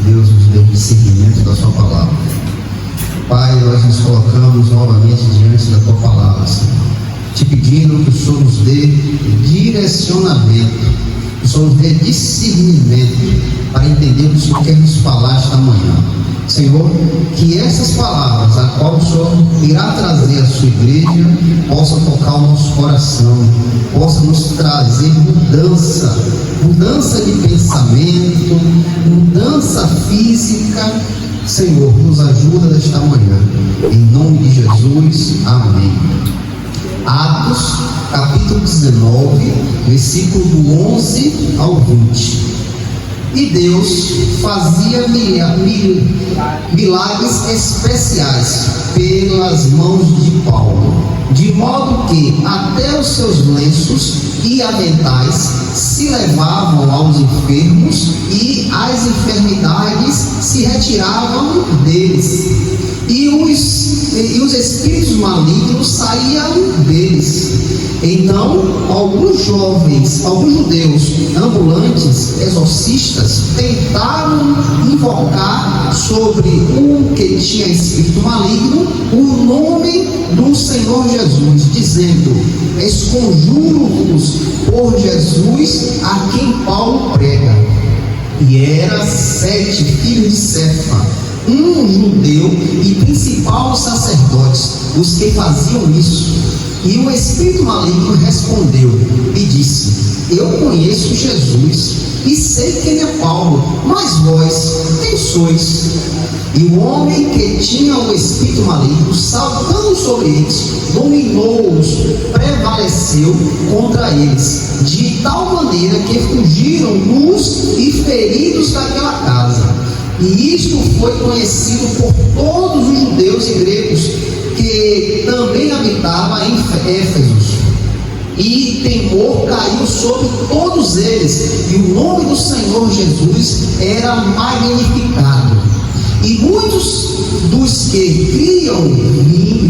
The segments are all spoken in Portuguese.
Deus nos dê o discernimento da sua palavra. Pai, nós nos colocamos novamente diante da tua palavra, Senhor, te pedindo que o Senhor nos dê direcionamento, que o Senhor nos dê discernimento para entender o que o Senhor quer nos falar esta manhã. Senhor, que essas palavras, a qual o Senhor irá trazer à sua igreja, possam tocar o nosso coração, possa nos trazer mudança de pensamento, mudança física. Senhor, nos ajuda nesta manhã, em nome de Jesus, amém. Atos, capítulo 19, versículo do 11 ao 20. E Deus fazia milagres especiais pelas mãos de Paulo, de modo que até os seus lenços e aventais se levavam aos enfermos e as enfermidades se retiravam deles, e os espíritos malignos saíam deles. Então, alguns judeus ambulantes, exorcistas, tentaram invocar sobre um que tinha espírito maligno o nome do Senhor Jesus, dizendo: esconjuro-vos por Jesus a quem Paulo prega. E eram 7 filhos de Cefa, um judeu e principal dos sacerdotes, os que faziam isso. E o espírito maligno respondeu e disse: eu conheço Jesus e sei quem é Paulo, mas vós quem sois? E o homem que tinha o espírito maligno, saltando sobre eles, dominou-os, prevaleceu contra eles, de tal maneira que fugiram nus e feridos daquela casa. E isto foi conhecido por todos os judeus e gregos que também habitavam em Éfeso. E temor caiu sobre todos eles, e o nome do Senhor Jesus era magnificado. E muitos dos que criam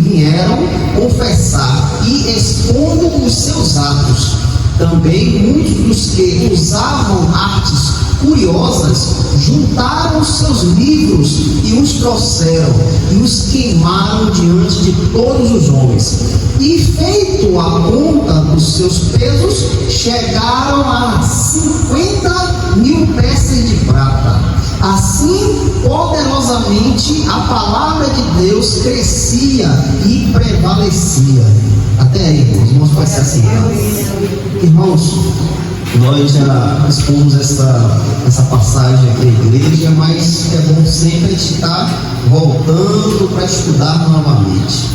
vieram confessar e expondo os seus atos. Também muitos dos que usavam artes curiosas juntaram seus livros e os trouxeram e os queimaram diante de todos os homens. E feito a conta dos seus pesos, chegaram a 50.000 peças de prata. Assim, poderosamente, a palavra de Deus crescia e prevalecia. Até aí, irmãos, pode ser assim. Irmãos, nós já expomos essa passagem aqui na igreja, mas é bom sempre a gente estar voltando para estudar novamente.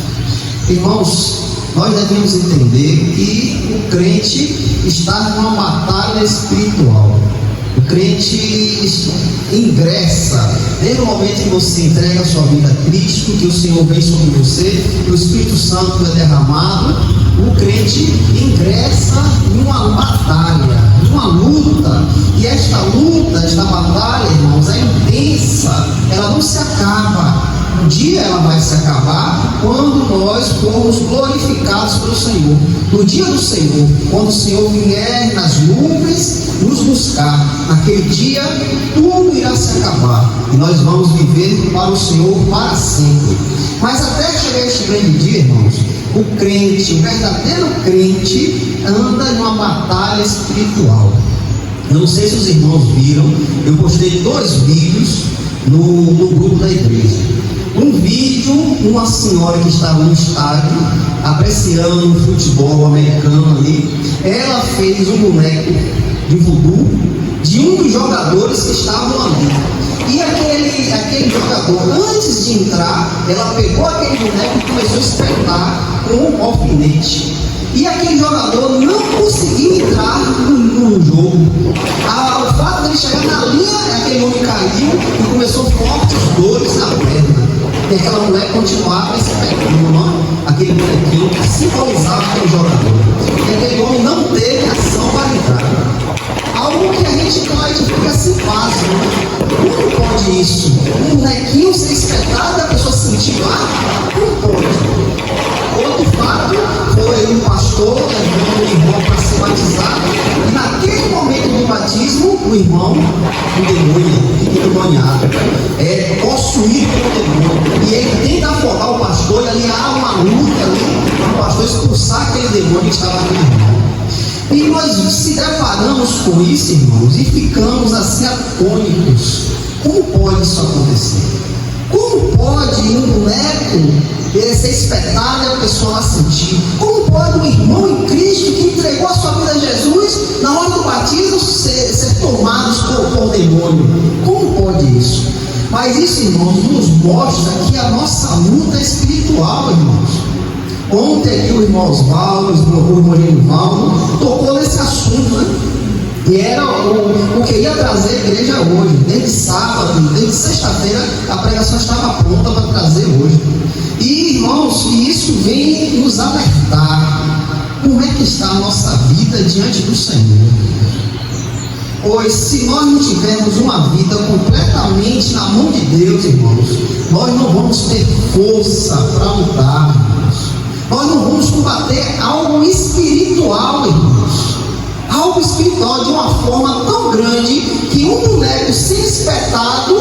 Irmãos, nós devemos entender que o crente está numa batalha espiritual. O crente ingressa, desde o momento que você entrega a sua vida a Cristo, que o Senhor vem sobre você, que o Espírito Santo é derramado, o crente ingressa em uma batalha, em uma luta. E esta luta, esta batalha, irmãos, é intensa, ela não se acaba. Um dia ela vai se acabar quando nós formos glorificados pelo Senhor. No dia do Senhor, quando o Senhor vier nas nuvens nos buscar, naquele dia tudo irá se acabar e nós vamos viver para o Senhor para sempre. Mas até chegar este grande dia, irmãos, o crente, o verdadeiro crente, anda em uma batalha espiritual. Eu não sei se os irmãos viram, eu postei 2 vídeos no grupo da igreja. Um vídeo, uma senhora que estava no estádio apreciando o futebol americano ali, ela fez um boneco de voodoo de um dos jogadores que estavam ali. E aquele jogador, antes de entrar, ela pegou aquele boneco e começou a espetar com um alfinete. E aquele jogador não conseguiu entrar no jogo. O fato de ele chegar na linha, aquele homem caiu e começou fortes dores na perna. E aquela mulher continuava espetando aquele bonequinho que simbolizava aquele jogador. E aquele homem não teve ação para entrar. Algo que a gente fica assim fácil, né? Como pode isso? Um bonequinho ser espetado e a pessoa sentir lá? Como pode? Outro fato foi um pastor levando o irmão para ser batizado, e naquele momento do batismo, o irmão endemônia, endemoniado, é possuído por demônio, e ele tenta afogar o pastor, e ali há uma luta ali para o pastor expulsar aquele demônio que estava naquele irmão. E nós se deparamos com isso, irmãos, e ficamos assim atônitos. Como pode isso acontecer? Como pode um boneco ser espetado e a pessoa lá sentir? Como pode um irmão em Cristo que entregou a sua vida a Jesus, na hora do batismo, ser tomados por demônio? Como pode isso? Mas isso, irmãos, nos mostra que a nossa luta é espiritual, irmãos. Ontem aqui o irmão Osvaldo, o irmão Genivaldo, tocou nesse assunto, né? E era o que ia trazer a igreja hoje. Desde sábado, desde sexta-feira, a pregação estava pronta para trazer hoje. E, irmãos, isso vem nos alertar como é que está a nossa vida diante do Senhor. Pois se nós não tivermos uma vida completamente na mão de Deus, irmãos, nós não vamos ter força para lutar, irmãos. Nós não vamos combater algo espiritual, irmãos. Algo espiritual de uma forma tão grande que um boneco sem espetado,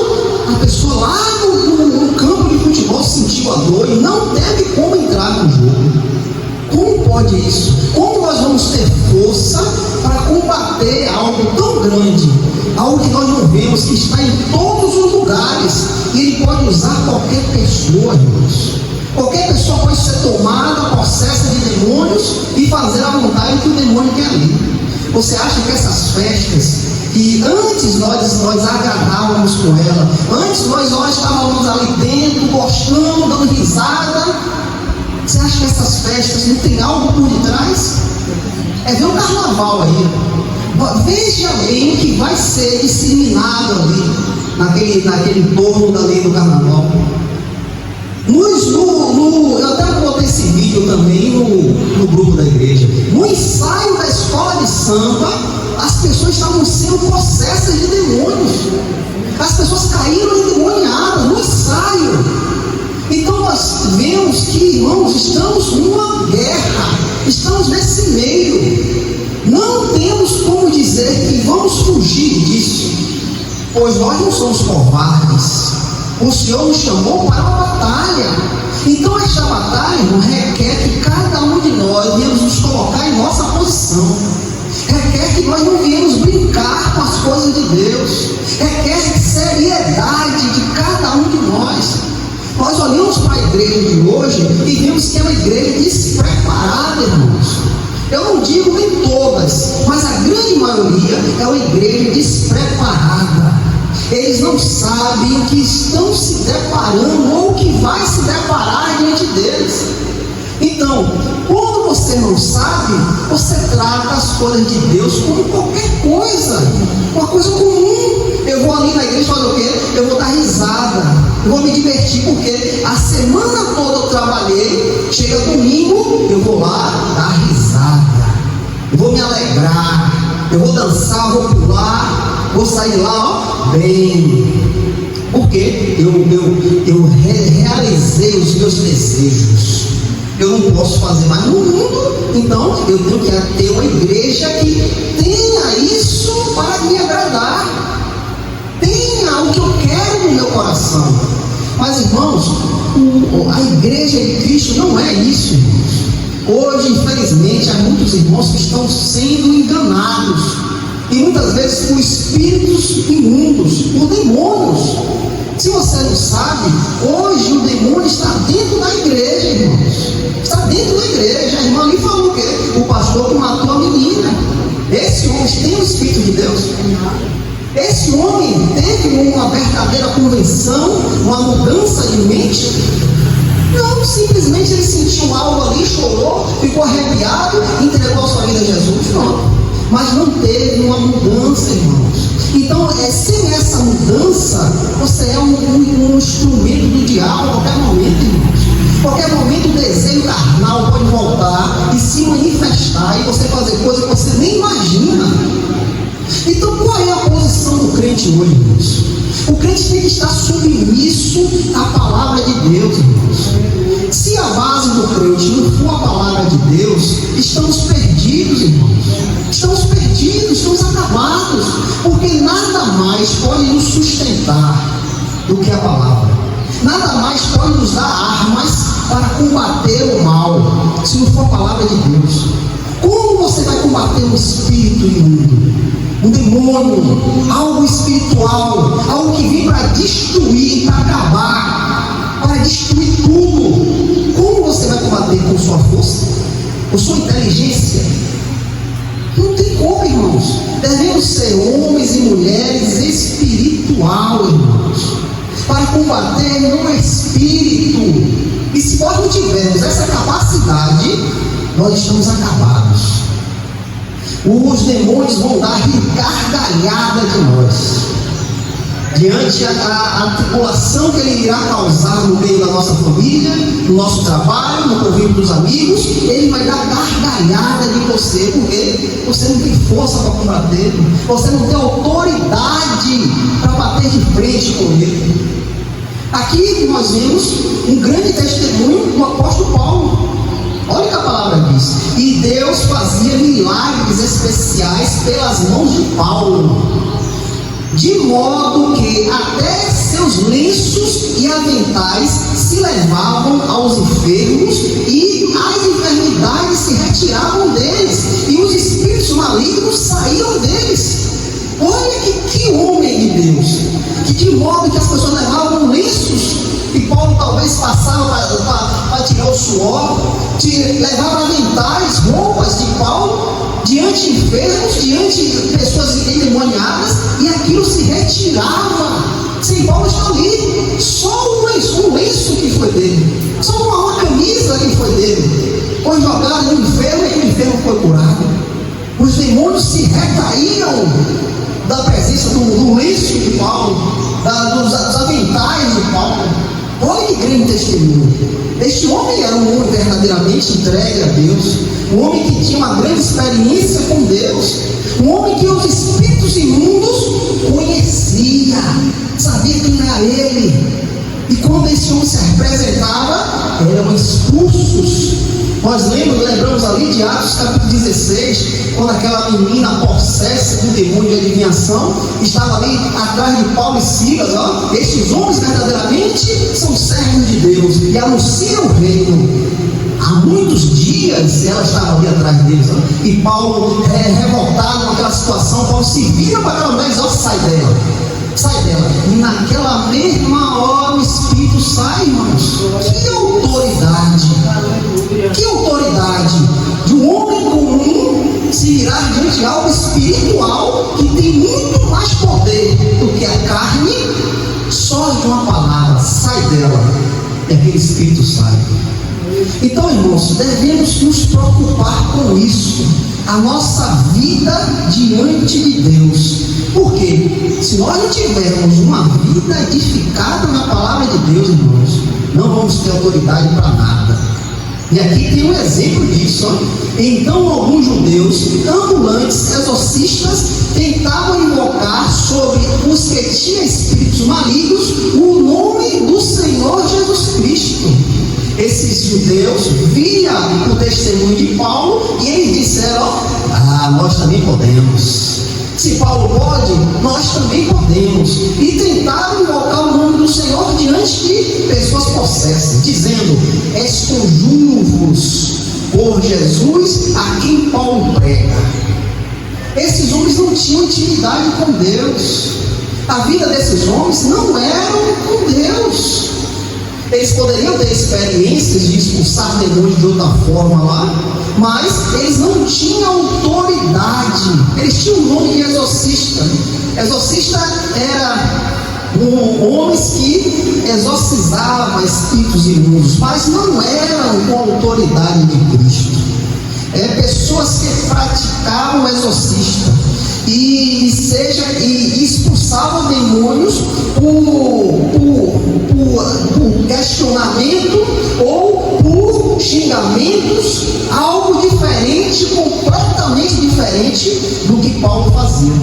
a pessoa lá no campo de futebol sentiu a dor e não teve como entrar no jogo. Como pode isso? Como nós vamos ter força para combater algo tão grande? Algo que nós não vemos, que está em todos os lugares, e ele pode usar qualquer pessoa, irmãos. Qualquer pessoa pode ser tomada, possessa de demônios e fazer a vontade que o demônio quer ali. Você acha que essas festas, que antes nós agradávamos com ela, antes nós estávamos ali dentro, gostando, dando risada, você acha que essas festas não tem algo por detrás? É ver o carnaval aí. Veja bem o que vai ser disseminado ali, naquele entorno dali do carnaval. Eu até botei esse vídeo também no grupo da igreja. No ensaio da escola de samba, as pessoas estavam sendo possessas de demônios. As pessoas caíram endemoniadas no ensaio. Então nós vemos que, irmãos, estamos numa guerra, estamos nesse meio. Não temos como dizer que vamos fugir disso, pois nós não somos covardes. O Senhor nos chamou para uma batalha. Então esta batalha, irmão, requer que cada um de nós venhamos nos colocar em nossa posição. Requer que nós não venhamos brincar com as coisas de Deus. Requer seriedade de cada um de nós. Nós olhamos para a igreja de hoje e vemos que é uma igreja despreparada, irmãos. Eu não digo nem todas, mas a grande maioria é uma igreja despreparada. Eles não sabem o que estão se deparando ou o que vai se deparar diante deles. Então, quando você não sabe, você trata as coisas de Deus como qualquer coisa, uma coisa comum. Eu vou ali na igreja e fazer o quê? Eu vou dar risada, eu vou me divertir, porque a semana toda eu trabalhei, chega domingo, eu vou lá dar risada, eu vou me alegrar, eu vou dançar, vou pular, vou sair lá, bem, porque eu realizei os meus desejos. Eu não posso fazer mais no mundo, então eu tenho que ter uma igreja que tenha isso para me agradar, tenha o que eu quero no meu coração. Mas, irmãos, a igreja de Cristo não é isso, irmãos. Hoje, infelizmente, há muitos irmãos que estão sendo enganados, e muitas vezes por espíritos imundos, por demônios. Se você não sabe, hoje o demônio está dentro da igreja, irmãos. Está dentro da igreja. A irmã ali falou o quê? O pastor que matou a menina. Esse homem tem o Espírito de Deus? Esse homem teve uma verdadeira convenção, uma mudança de mente? Não, simplesmente ele sentiu algo ali, chorou, ficou arrepiado, entregou a sua vida a Jesus. Não. Mas não teve uma mudança, irmãos. Então, sem essa mudança, você é um instrumento do diabo a qualquer momento, irmãos. Qualquer momento o desejo carnal pode voltar e se manifestar e você fazer coisas que você nem imagina. Então, qual é a posição do crente hoje, irmãos? O crente tem que estar submisso à palavra de Deus, irmãos. Se a base do crente não for a palavra de Deus, estamos perdidos, irmãos. Estamos perdidos, estamos acabados. amados, porque nada mais pode nos sustentar do que a palavra. Nada mais pode nos dar armas para combater o mal, se não for a palavra de Deus. Como você vai combater um espírito imundo, um demônio, algo espiritual, algo que vem para destruir, para acabar, para destruir tudo? Como você vai combater? Com sua força? Com sua inteligência? Não tem como, irmãos. Devemos ser homens e mulheres espiritual, irmãos, para combater no espírito. E se nós não tivermos essa capacidade, nós estamos acabados. Os demônios vão dar gargalhada de nós. Diante a tribulação que ele irá causar no meio da nossa família, no nosso trabalho, no convívio dos amigos, ele vai dar gargalhada de você, porque você não tem força para combater, você não tem autoridade para bater de frente com ele. Aqui nós vemos um grande testemunho do apóstolo Paulo. Olha o que a palavra diz: e Deus fazia milagres especiais pelas mãos de Paulo, de modo que até seus lenços e aventais se levavam aos enfermos, e as enfermidades se retiravam deles, e os espíritos malignos saíam deles. Olha que homem de Deus, que de modo que as pessoas levavam lenços, e Paulo talvez passava para tirar o suor, levava aventais, roupas de Paulo, diante de enfermos, diante de pessoas endemoniadas, e aquilo se retirava. Sem Paulo está ali, só um lenço que foi dele, só uma camisa que foi dele, foi jogado no enfermo e o enfermo foi curado. Os demônios se recaíam da presença do lenço de Paulo, dos aventais de Paulo. Olha que grande testemunho. Este homem era um homem verdadeiramente entregue a Deus, um homem que tinha uma grande experiência com Deus, um homem que os espíritos imundos conhecia, sabia quem era ele, e quando esse homem se apresentava, eram expulsos. Nós lembramos ali de Atos capítulo 16, quando aquela menina possessa com demônio de adivinhação estava ali atrás de Paulo e Silas. Estes homens verdadeiramente são servos de Deus e anunciam o reino. Há muitos dias ela estava ali atrás deles, e Paulo, revoltado com aquela situação, Paulo se vira para aquela mulher e diz: sai dela, sai dela. E naquela mesma hora o Espírito sai, irmãos. Que autoridade! Que autoridade de um homem comum se virar diante de algo espiritual que tem muito mais poder do que a carne. Só de uma palavra: sai dela, e aquele espírito sai. Então, irmãos, devemos nos preocupar com isso, a nossa vida diante de Deus. Porque se nós não tivermos uma vida edificada na palavra de Deus, irmãos, não vamos ter autoridade para nada. E aqui tem um exemplo disso. Então alguns judeus ambulantes, exorcistas, tentavam invocar sobre os que tinham espíritos malignos o nome do Senhor Jesus Cristo. Esses judeus viam o testemunho de Paulo e eles disseram: nós também podemos. Se Paulo pode, nós também podemos. E tentaram invocar o nome do Senhor diante de pessoas possessas, dizendo: esconjuro-vos por Jesus a quem Paulo prega. Esses homens não tinham intimidade com Deus. A vida desses homens não era com Deus. Eles poderiam ter experiências de expulsar demônios de outra forma lá, mas eles não tinham autoridade. Eles tinham o nome de exorcista. Exorcista era homens que exorcizavam espíritos imundos, mas não eram com a autoridade de Cristo. Pessoas que praticavam o exorcista e expulsavam demônios por questionamento ou por xingamentos, algo diferente, completamente diferente do que Paulo fazia.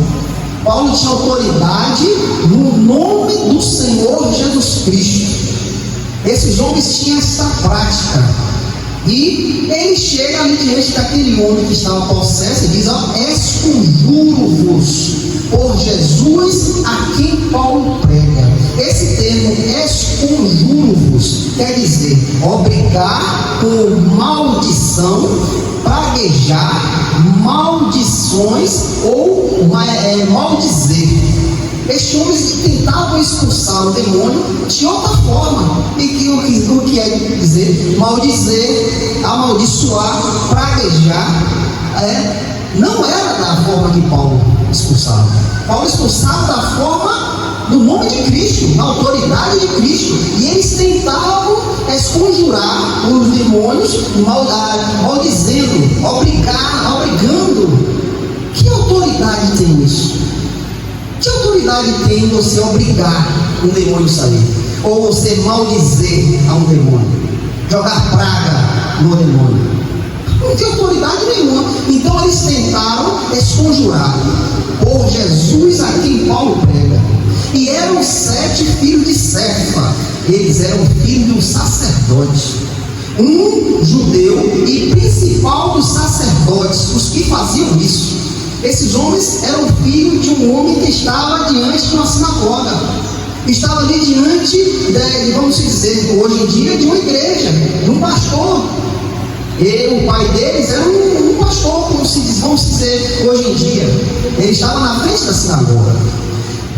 Paulo tinha autoridade no nome do Senhor Jesus Cristo. Esses homens tinham essa prática. E ele chega ali diante daquele homem que estava possesso e diz: esconjuro-vos por Jesus a quem Paulo prega. Esse termo exconjuro-vos quer dizer obrigar com maldição, praguejar, maldições ou maldizer. Estes homens tentavam expulsar o demônio de outra forma. E o que é dizer? Maldizer, amaldiçoar, praguejar. Não era da forma que Paulo expulsava. Paulo expulsava da forma do nome de Cristo, na autoridade de Cristo. E eles tentavam esconjurar os demônios, maldizendo, obrigando. Que autoridade tem isso? Que autoridade tem você obrigar um demônio a sair? Ou você maldizer a um demônio? Jogar praga no demônio? Não tem autoridade nenhuma. Então eles tentaram esconjurar por Jesus a quem Paulo prega. E eram 7 filhos de Cefa. Eles eram filhos de um sacerdote, um judeu e principal dos sacerdotes, os que faziam isso. Esses homens eram filhos de um homem que estava diante de uma sinagoga, estava ali diante vamos dizer, hoje em dia, de uma igreja, de um pastor. E o pai deles era um pastor, vamos dizer, hoje em dia. Ele estava na frente da sinagoga.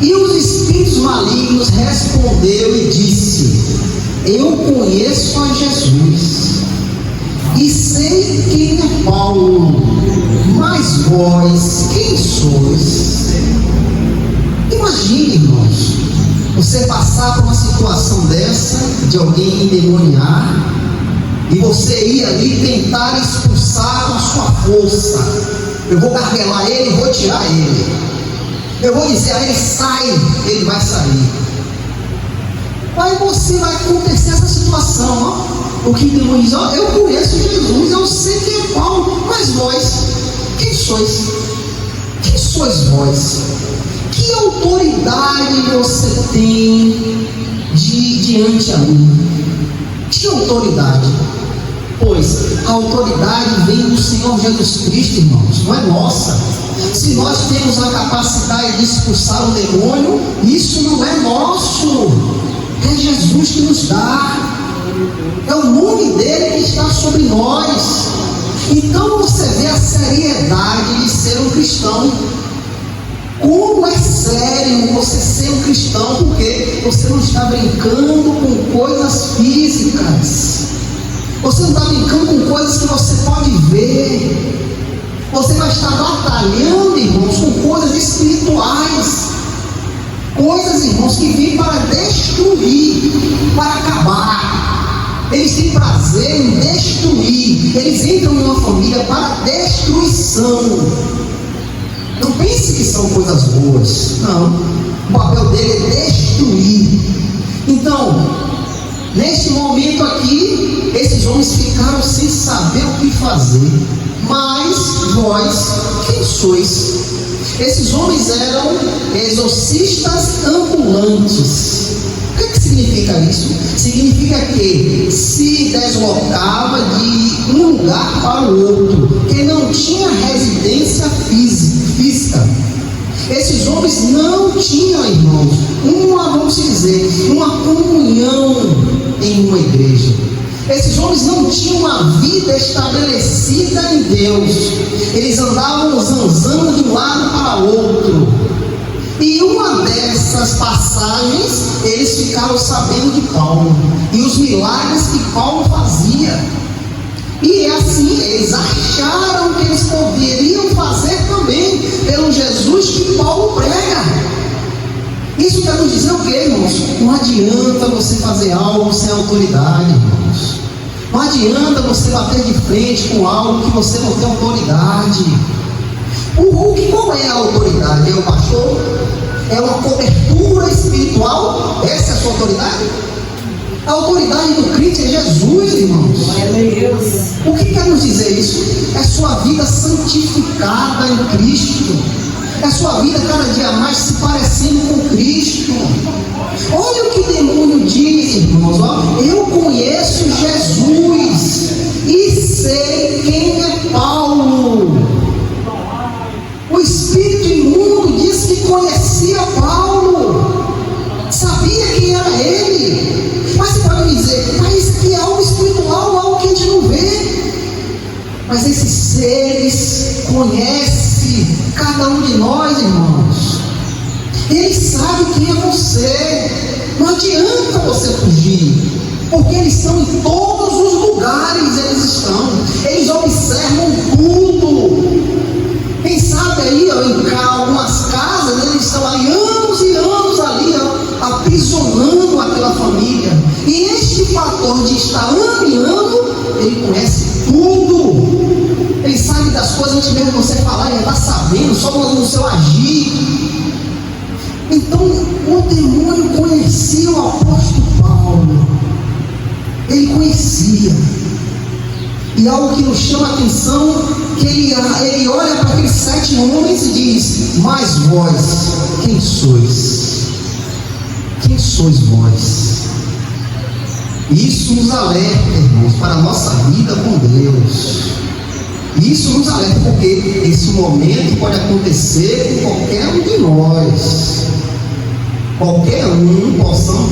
E os espíritos malignos responderam e disse: eu conheço a Jesus e sei quem é Paulo, mas vós quem sois? Imagine, irmãos, você passar por uma situação dessa, de alguém endemoniar, e você ir ali tentar expulsar com a sua força. Eu vou garguelar ele, vou tirar ele. Eu vou dizer a ele: sai, ele vai sair. Aí você vai acontecer essa situação, ó. O que o demônio diz: ó, eu conheço Jesus, eu sei quem é Paulo, mas vós, quem sois? Quem sois vós? Que autoridade você tem diante a mim? Que autoridade? Pois a autoridade vem do Senhor Jesus Cristo, irmãos, não é nossa. Se nós temos a capacidade de expulsar o demônio, isso não é nosso, é Jesus que nos dá. É o nome dele que está sobre nós. Então você vê a seriedade de ser um cristão. Como é sério você ser um cristão, porque você não está brincando com coisas físicas. Você não está brincando com coisas que você pode ver. Você vai estar batalhando, irmãos, com coisas espirituais. Coisas, irmãos, que vêm para destruir, para acabar. Eles têm prazer em destruir. Eles entram em uma família para destruição. Não pense que são coisas boas. Não. O papel dele é destruir. Então, neste momento aqui, esses homens ficaram sem saber o que fazer. Mas vós, quem sois? Esses homens eram exorcistas ambulantes. O que significa isso? Significa que se deslocava de um lugar para o outro, que não tinha residência física. Esses homens não tinham, irmãos, vamos dizer, uma comunhão em uma igreja. Esses homens não tinham uma vida estabelecida em Deus. Eles andavam zanzando de um lado para outro. E uma dessas passagens, eles ficaram sabendo de Paulo e os milagres que Paulo fazia. E assim, eles acharam que eles poderiam fazer também pelo Jesus que Paulo prega. Isso quer nos dizer o quê, irmãos? Não adianta você fazer algo sem autoridade, irmãos. Não adianta você bater de frente com algo que você não tem autoridade. Qual é a autoridade? É o pastor? É uma cobertura espiritual? Essa é a sua autoridade? A autoridade do Cristo é Jesus, irmãos. O que quer nos dizer isso? É sua vida santificada em Cristo. É sua vida cada dia mais se parecendo com Cristo. Olha o que o demônio diz, irmãos. Eu conheço Jesus e sei quem é Paulo. O espírito imundo diz que Ele conhece cada um de nós, irmãos. Ele sabe quem é você. Não adianta você fugir, porque eles estão em todos os lugares, eles observam tudo. Quem sabe aí, em algumas casas, eles estão ali anos e anos ali, aprisionando aquela família. E este fator de estar ano em ano, ele conhece tudo. Ele sabe das coisas antes mesmo de você falar, ele está sabendo, só no seu agir. Então, o demônio conhecia o apóstolo Paulo. Ele conhecia. E algo que nos chama a atenção, que ele olha para aqueles 7 homens e diz: mas vós, quem sois? Quem sois vós? Isso nos alerta, irmãos, para a nossa vida com Deus. Isso nos alerta, porque esse momento pode acontecer com qualquer um de nós. Qualquer um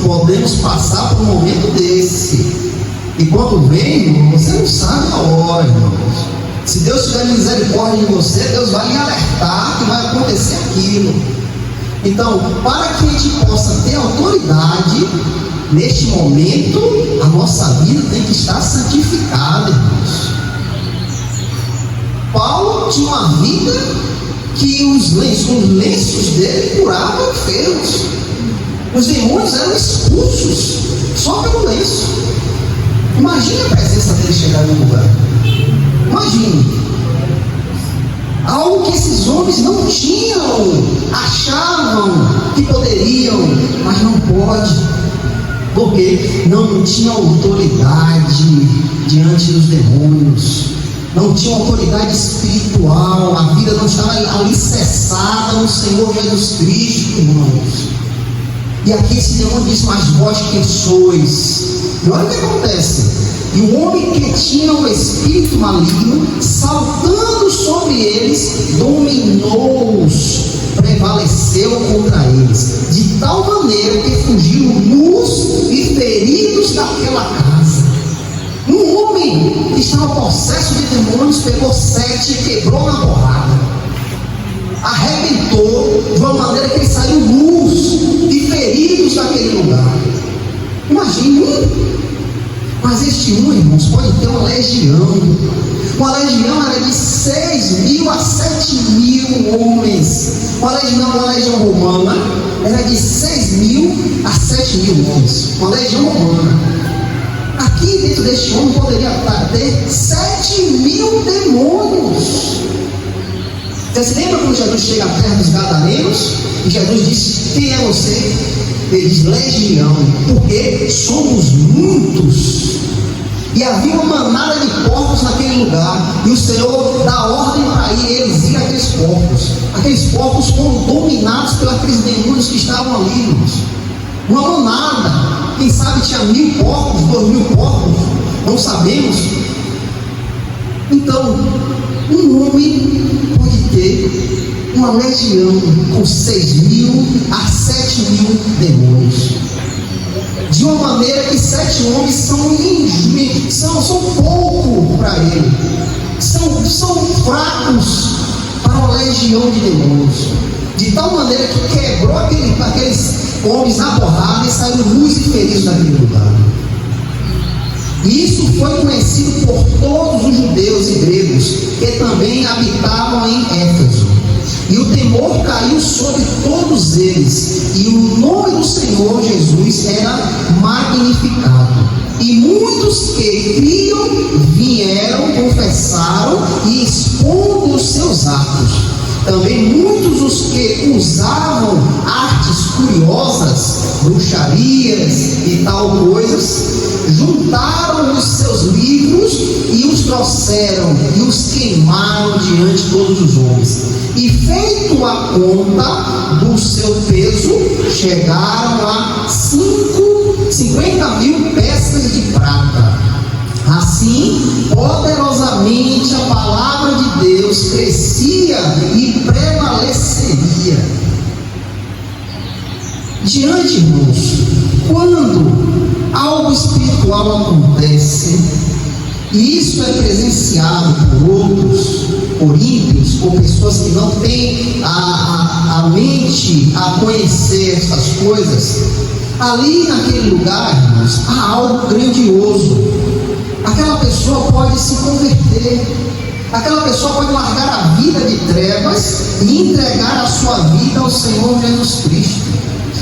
podemos passar por um momento desse. E quando vem, você não sabe a hora, irmãos. Se Deus tiver misericórdia de você, Deus vai lhe alertar que vai acontecer aquilo. Então, para que a gente possa ter autoridade, neste momento, a nossa vida tem que estar santificada, irmãos. Paulo tinha uma vida que os lenços dele curavam enfermos. Os demônios eram expulsos só pelo lenço. Imagine a presença dele chegar no lugar. Imagine. Algo que esses homens não tinham, achavam que poderiam, mas não pode, porque não tinha autoridade diante dos demônios, não tinha autoridade espiritual, a vida não estava alicerçada no Senhor Jesus Cristo, irmãos. E aqui esse demônio diz: mas vós quem sois? E olha o que acontece. E o homem que tinha o espírito maligno, saltando sobre eles, dominou-os, prevaleceu contra eles, de tal maneira que fugiram nus e feridos daquela casa. Um homem que estava possesso de demônios pegou 7 e quebrou na porrada, arrebentou de uma maneira que eles saíram nus e feridos daquele lugar. Imagine. Mas este irmãos, pode ter uma legião. Uma legião era de 6.000 a 7.000 homens. Uma legião romana era de 6.000 a 7.000 homens. Uma legião romana. Aqui dentro deste homem poderia ter 7.000 demônios. Você se lembra quando Jesus chega à terra dos Gadarenos? E Jesus diz: quem é você? Ele diz: legião, porque somos muitos. E havia uma manada de porcos naquele lugar, e o Senhor dá ordem para eles ir àqueles porcos. Aqueles porcos foram dominados por aqueles demônios que estavam ali, irmãos. Uma manada, quem sabe tinha 1.000 porcos, 2.000 porcos, não sabemos. Então, um homem pode ter uma legião com 6.000 a 7.000 demônios, de uma maneira que 7 homens são pouco para ele, são fracos para uma legião de demônios, de tal maneira que quebrou aqueles homens na porrada e saíram nus e feridos daquele lugar. E isso foi conhecido por todos os judeus e gregos que também habitavam em Éfeso. E o temor caiu sobre todos eles, e o nome do Senhor Jesus era magnificado. E muitos que criam vieram, confessaram e expondo os seus atos. Também muitos os que usavam artes curiosas, bruxarias e tal coisas, juntaram os seus livros e os trouxeram e os queimaram diante de todos os homens. E feito a conta do seu peso, chegaram a 50.000 peças de prata. Assim, poderosamente a palavra de Deus crescia e prevaleceria. Diante, irmãos, quando algo espiritual acontece, e isso é presenciado por outros, por ímpios, ou pessoas que não têm a mente a conhecer essas coisas, ali naquele lugar, irmãos, há algo grandioso. Aquela pessoa pode se converter, aquela pessoa pode largar a vida de trevas e entregar a sua vida ao Senhor Jesus Cristo.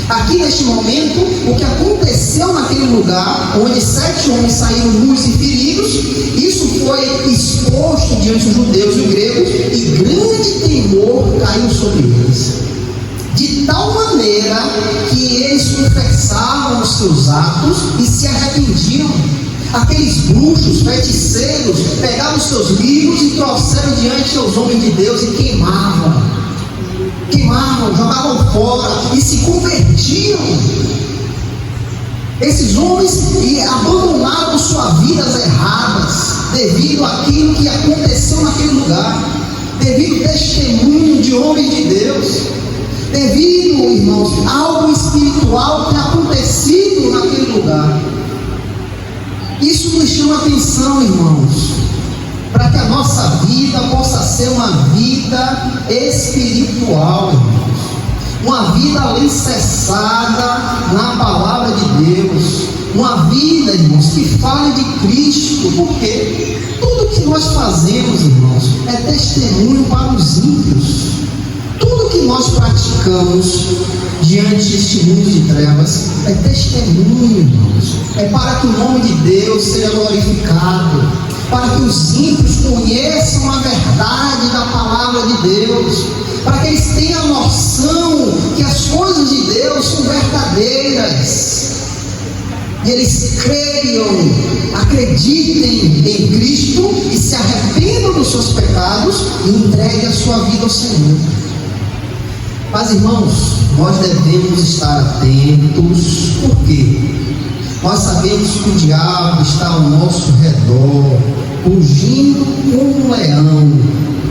Aqui neste momento, o que aconteceu naquele lugar, onde 7 homens saíram nus e feridos, isso foi exposto diante dos judeus e gregos, e grande temor caiu sobre eles, de tal maneira que eles confessavam os seus atos e se arrependiam. Aqueles bruxos, feiticeiros, pegavam os seus livros e trouxeram diante dos homens de Deus e queimavam, jogavam fora e se convertiam. Esses homens abandonaram suas vidas erradas devido àquilo que aconteceu naquele lugar, devido ao testemunho de homens de Deus, devido, irmãos, a algo espiritual que acontecido naquele lugar. Isso nos chama atenção, irmãos, para que a nossa vida possa ser uma vida espiritual, irmãos. Uma vida alicerçada na palavra de Deus. Uma vida, irmãos, que fale de Cristo. Porque tudo que nós fazemos, irmãos, é testemunho para os ímpios. Tudo que nós praticamos diante deste mundo de trevas é testemunho, irmãos. É para que o nome de Deus seja glorificado, para que os ímpios conheçam a verdade da palavra de Deus, para que eles tenham a noção que as coisas de Deus são verdadeiras, e eles creiam, acreditem em Cristo e se arrependam dos seus pecados e entreguem a sua vida ao Senhor. Mas, irmãos, nós devemos estar atentos. Por quê? Nós sabemos que o diabo está ao nosso redor, rugindo como um leão,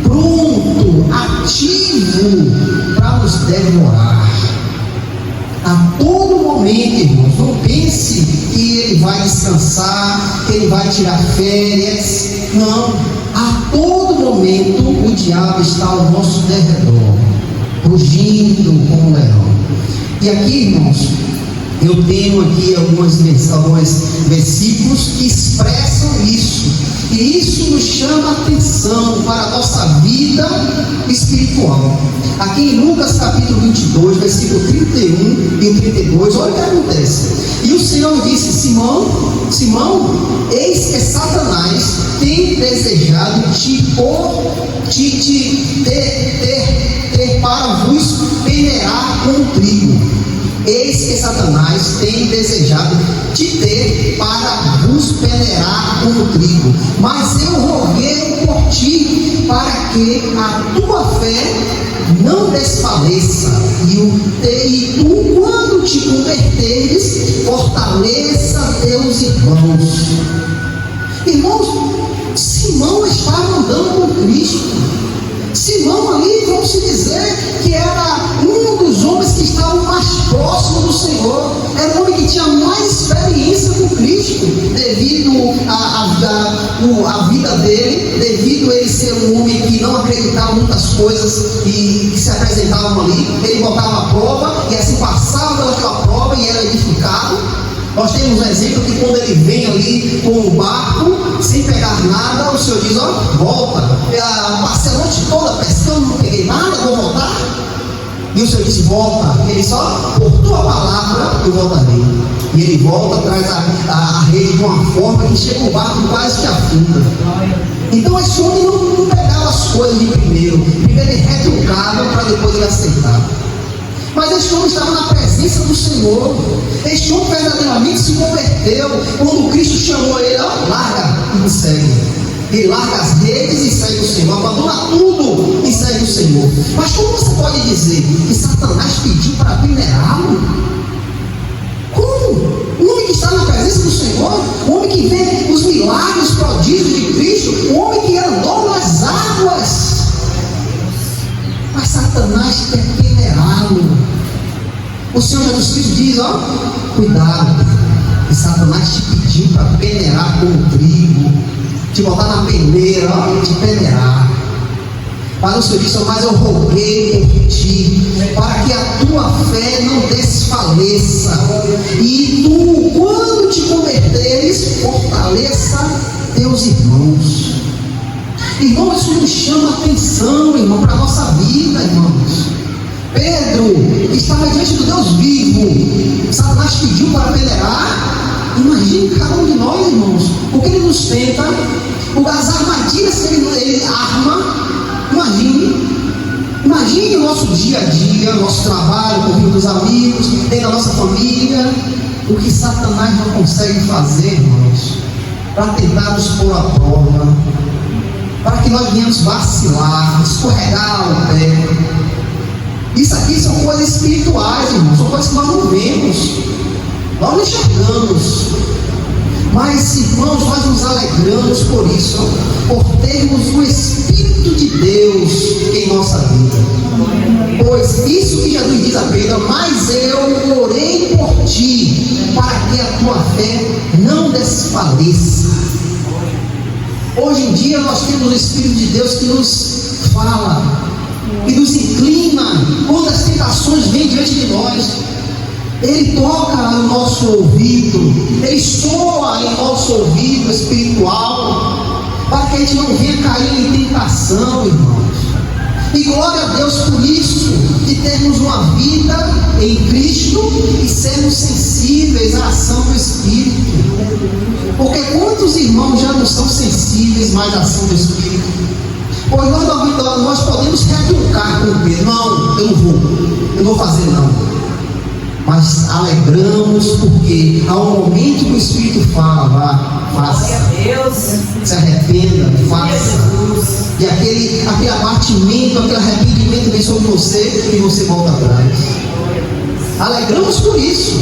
pronto, ativo para nos devorar. A todo momento, irmãos, não pense que ele vai descansar, que ele vai tirar férias. Não, a todo momento o diabo está ao nosso derredor, rugindo como um leão. E aqui, irmãos, eu tenho aqui alguns versículos que expressam isso. E isso nos chama a atenção para a nossa vida espiritual. Aqui em Lucas capítulo 22, versículo 31 e 32, olha o que acontece. E o Senhor disse: Simão, eis que Satanás tem desejado ter para vos peneirar como trigo. Eis que Satanás tem desejado te ter para vos peneirar como trigo. Mas eu roguei por ti, para que a tua fé não desfaleça. E tu, quando te converteres, fortaleça teus irmãos. Irmãos, Simão estava andando com Cristo. Simão ali, vamos dizer, que era um dos homens que estavam mais próximos do Senhor. Era um homem que tinha mais experiência com Cristo, devido à vida dele, devido a ele ser um homem que não acreditava em muitas coisas e que se apresentavam ali. Ele botava a prova e assim passava pelaquela prova e era edificado. Nós temos um exemplo que quando ele vem ali com o barco, sem pegar nada, o Senhor diz: ó, volta. Passei a noite toda pescando, não peguei nada, vou voltar. E o Senhor disse: volta. Ele só, por tua palavra eu voltarei. E ele volta, traz a rede de uma forma que chega o barco quase que afunda. Então esse homem não pegava as coisas de primeiro ele retrucava para depois ele aceitar. Mas este homem estava na presença do Senhor. Este homem verdadeiramente se converteu quando Cristo chamou ele: ó, larga e me segue. Ele larga as redes e segue o Senhor, abandona tudo e segue o Senhor. Mas como você pode dizer que Satanás pediu para peneirá-lo? Como? Um homem que está na presença do Senhor, um homem que vê os milagres, prodígios de Cristo, um homem que andou nas águas. Mas Satanás quer peneirá-lo. O Senhor Jesus Cristo diz: ó, cuidado, que Satanás te pediu para peneirar como trigo. te botar na peneira, te peneirar. Mas o Senhor disse: mas eu roguei por ti, para que a tua fé não desfaleça, e tu, quando te converteres, fortaleça teus irmãos. Irmão, isso nos chama atenção, irmão, para a nossa vida, irmãos. Pedro estava diante do Deus vivo. Satanás pediu para peneirar. Imagine cada um de nós, irmãos, o que ele nos tenta, as armadilhas que ele arma. Imagine o nosso dia a dia, nosso trabalho, o convívio dos amigos, dentro da nossa família, o que Satanás não consegue fazer, irmãos, para tentar nos pôr à prova, para que nós venhamos vacilar, escorregar o pé. Isso aqui são coisas espirituais, irmãos, são coisas que nós não vemos, nós não enxergamos. Mas, irmãos, nós nos alegramos por isso, por termos o Espírito de Deus em nossa vida. Pois isso que Jesus diz a Pedro: mas eu orei por ti, para que a tua fé não desfaleça. Hoje em dia nós temos o Espírito de Deus que nos fala, que nos inclina quando as tentações vêm diante de nós. Ele toca no nosso ouvido, ele soa em nosso ouvido espiritual, para que a gente não venha cair em tentação, irmãos. E glória a Deus por isso, de termos uma vida em Cristo e sermos sensíveis à ação do Espírito. Porque quantos irmãos já não são sensíveis mais à ação do Espírito? Pois nós podemos retrucar com Pedro: não, eu não vou fazer não. Mas alegramos porque ao momento que o Espírito fala: faça, se arrependa, faça, e aquele abatimento, aquele arrependimento vem sobre você e você volta atrás. Alegramos por isso.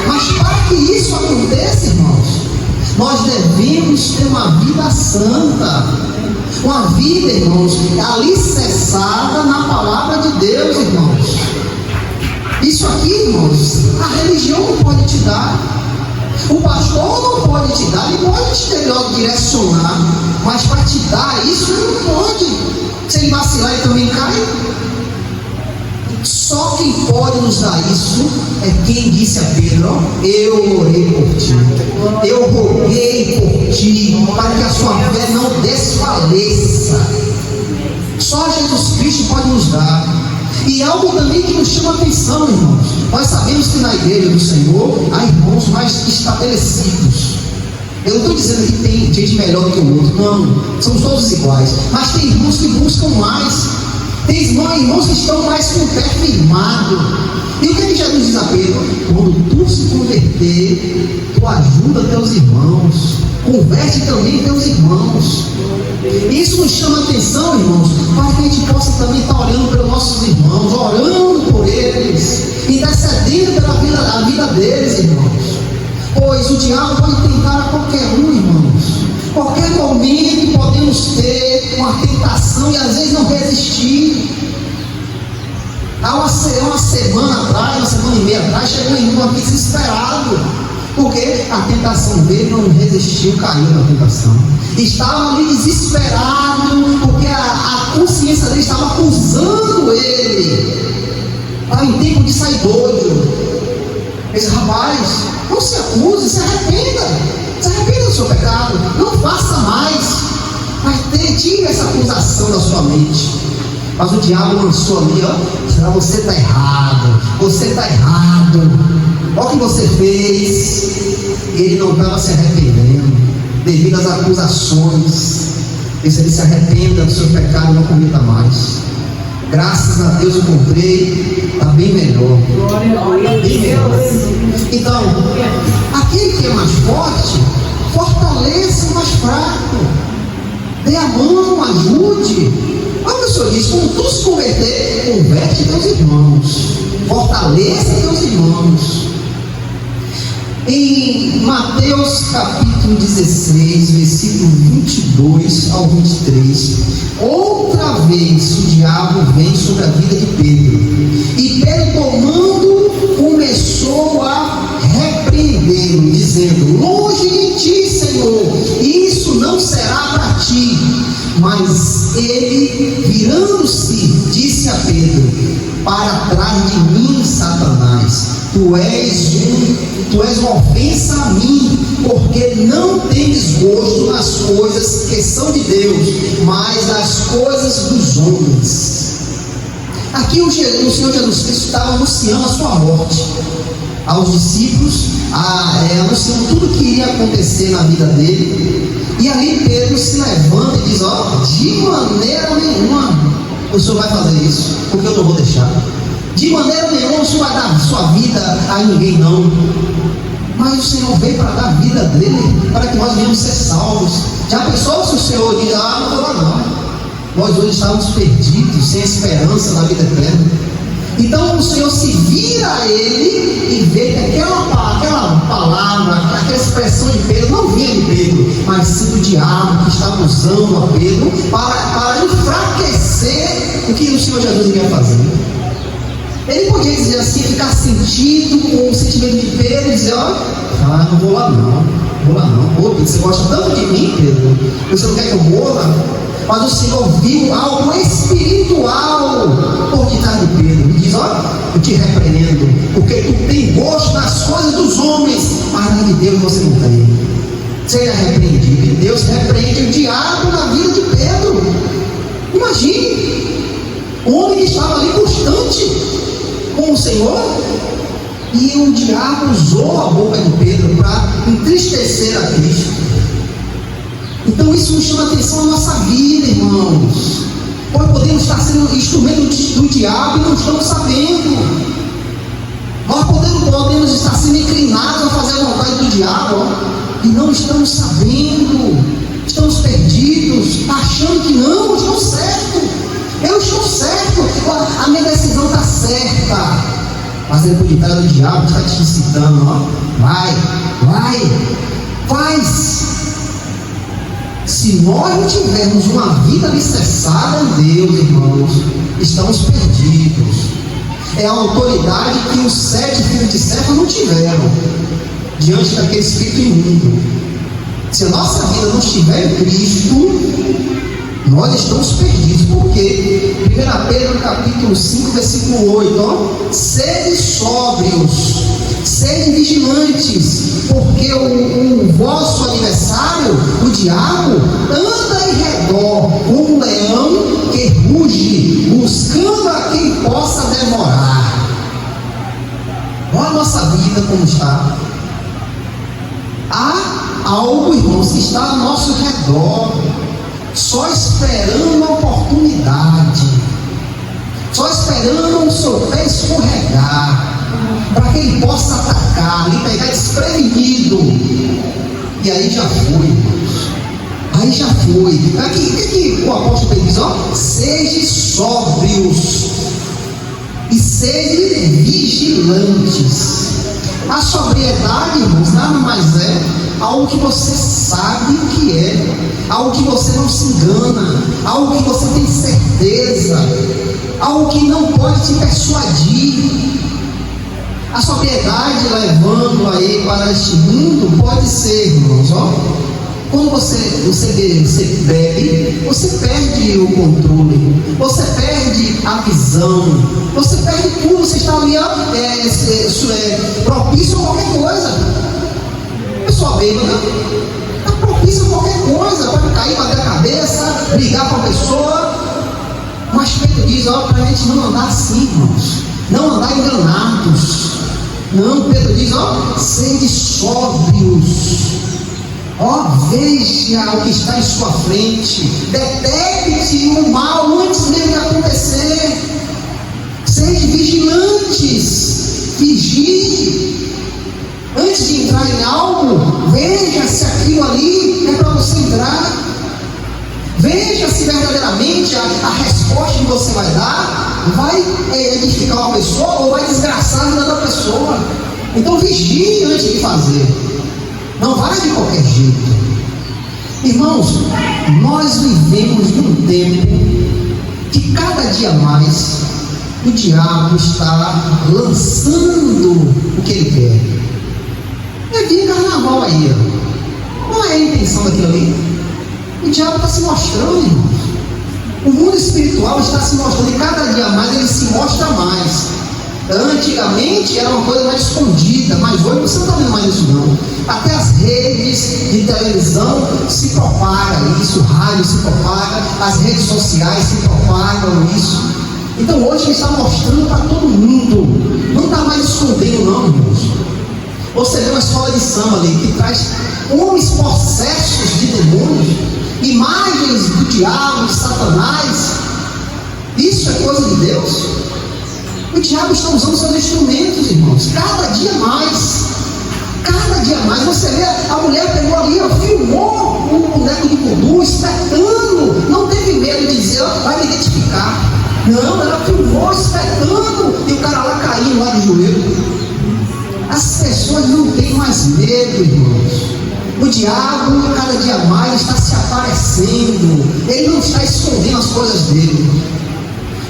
Mas para que isso aconteça, irmãos, nós devemos ter uma vida santa, uma vida, irmãos, alicerçada na palavra de Deus, irmãos. Isso aqui, irmãos, a religião não pode te dar, o pastor não pode te dar, ele pode te direcionar, mas para te dar isso ele não pode. Se ele vacilar, ele também cai. Só quem pode nos dar isso é quem disse a Pedro: eu orei por ti, eu roguei por ti, para que a sua fé não desfaleça. Só Jesus Cristo pode nos dar. E algo também que nos chama a atenção, irmãos. Nós sabemos que na igreja do Senhor há irmãos mais estabelecidos. Eu não estou dizendo que tem gente melhor do que o outro, não, somos todos iguais. Mas tem irmãos que buscam mais, tem irmãos que estão mais com o pé firmado. E o que Jesus diz a Pedro? Quando tu se converter, tu ajuda teus irmãos, converte também teus irmãos. Isso nos chama a atenção, irmãos, para que a gente possa também estar olhando pelos nossos irmãos, orando por eles, intercedendo pela vida deles, irmãos. Pois o diabo pode tentar a qualquer um, irmãos. Qualquer momento podemos ter uma tentação e às vezes não resistir. Há uma semana atrás, uma semana e meia atrás, chegou um irmão aqui desesperado, porque a tentação dele não resistiu, caiu na tentação. Estava ali desesperado, porque a consciência dele estava acusando ele. Estava em tempo de sair doido. Ele disse: rapaz, não se acuse, se arrependa do seu pecado, não faça mais. Mas tire essa acusação da sua mente. Mas o diabo lançou ali: ó, você está errado, você está errado. Olha o que você fez. Ele não estava se arrependendo devido às acusações. Ele se arrependa do seu pecado e não cometa mais. Graças a Deus eu encontrei, está bem melhor. Bem melhor. Então, aquele que é mais forte, fortaleça o mais fraco. Dê a mão, ajude. Olha o Senhor diz: quando tu se converter, converte teus irmãos, fortaleça teus irmãos. Em Mateus capítulo 16, versículo 22 ao 23, outra vez o diabo vem sobre a vida de Pedro, e Pedro, tomando, começou a repreendê-lo, dizendo: longe de ti, Senhor, isso não será ele, virando-se, disse a Pedro: para trás de mim, Satanás, tu és uma ofensa a mim, porque não tens gosto nas coisas que são de Deus, mas nas coisas dos homens. Aqui o Senhor Jesus Cristo estava anunciando a sua morte aos discípulos, anunciando tudo que iria acontecer na vida dele. E aí Pedro se levanta e diz: de maneira nenhuma o Senhor vai fazer isso, porque eu não vou deixar. De maneira nenhuma o Senhor vai dar sua vida a ninguém, não. Mas o Senhor veio para dar a vida dele, para que nós venhamos ser salvos. Já pensou se o Senhor diz: não vou lá não? Nós hoje estávamos perdidos, sem esperança na vida eterna. Então o Senhor se vira a ele e vê que aquela palavra, aquela expressão de Pedro não vinha de Pedro, mas sim do diabo que estava usando a Pedro para enfraquecer o que o Senhor Jesus iria fazer. Ele podia dizer assim, ficar sentido com o sentimento de Pedro e dizer: não vou lá não. Pô, Pedro, você gosta tanto de mim, Pedro, você não quer que eu morra? Mas o Senhor viu algo espiritual por detrás de Pedro e diz: eu te repreendo, porque tu tem gosto nas coisas dos homens, mas na de Deus você não tem. Seja repreendido. E Deus repreende o diabo na vida de Pedro. Imagine, um homem que estava ali constante com o Senhor, e o diabo usou a boca de Pedro para entristecer a Cristo. Então isso nos chama a atenção na nossa vida, irmãos. Nós podemos estar sendo instrumento do diabo e não estamos sabendo. Nós podemos estar sendo inclinados a fazer a vontade do diabo e não estamos sabendo. Estamos perdidos, achando que não, estou certo. Eu estou certo, a minha decisão está certa. Mas é por detrás do diabo está te incitando: vai, faz. Se nós não tivermos uma vida alicerçada em Deus, irmãos, estamos perdidos. É a autoridade que os 7 filhos de Cefa não tiveram diante daquele espírito imundo. Se a nossa vida não estiver em Cristo, nós estamos perdidos. Por quê? 1 Pedro capítulo 5, versículo 8: sede sóbrios, sede vigilantes, porque o vosso adversário, o diabo, anda em redor como um leão que ruge, buscando a quem possa devorar. Olha a nossa vida como está. Há algo, irmãos, que está ao nosso redor, só esperando a oportunidade, só esperando o seu pé escorregar, para que ele possa atacar, lhe pegar desprevenido. E aí já foi, irmãos. Aí já foi. Aqui, o que o apóstolo Pedro diz? Sede sóbrios e sede vigilantes. A sobriedade, irmãos, nada mais é algo que você sabe o que é, algo que você não se engana, algo que você tem certeza, algo que não pode te persuadir. A sobriedade, levando aí para este mundo, pode ser, irmãos, quando você bebe, você perde o controle, você perde a visão, você perde tudo, você está ali propício a qualquer coisa. A pessoa bêbada está propício a qualquer coisa, pode cair, bater a cabeça, brigar com a pessoa. Mas Pedro diz: para a gente não andar assim, irmãos, não andar enganados. Não, Pedro diz: sede sóbrios. Veja o que está em sua frente, detecte o mal antes dele acontecer. Sede vigilantes, vigie. Antes de entrar em algo, veja se aquilo ali é para você entrar. Veja se verdadeiramente a resposta que você vai dar vai edificar uma pessoa ou vai desgraçar a vida da pessoa. Então vigie antes de fazer. Não vai de qualquer jeito. Irmãos, nós vivemos num tempo que cada dia mais o diabo está lançando o que ele quer. É vir carnaval aí, não é a intenção daquilo ali. O diabo está se mostrando, irmãos. O mundo espiritual está se mostrando, e cada dia mais ele se mostra mais. Antigamente era uma coisa mais escondida, mas hoje você não está vendo mais isso não. Até as redes de televisão se propagam isso, o rádio se propaga, as redes sociais se propagam isso. Então hoje ele está mostrando para todo mundo, não está mais escondendo não, irmãos. Você vê uma escola de samba ali que traz homens possessos de demônios, imagens do diabo, de Satanás. Isso é coisa de Deus? O diabo está usando seus instrumentos, irmãos, cada dia mais. Cada dia mais. Você vê, a mulher pegou ali, filmou um boneco de voodoo, espetando. Não teve medo de dizer, vai me identificar. Não, ela filmou, espetando. E o cara lá caindo lá de joelho. As pessoas não têm mais medo, irmãos. O diabo, cada dia mais, está se aparecendo. Ele não está escondendo as coisas dele.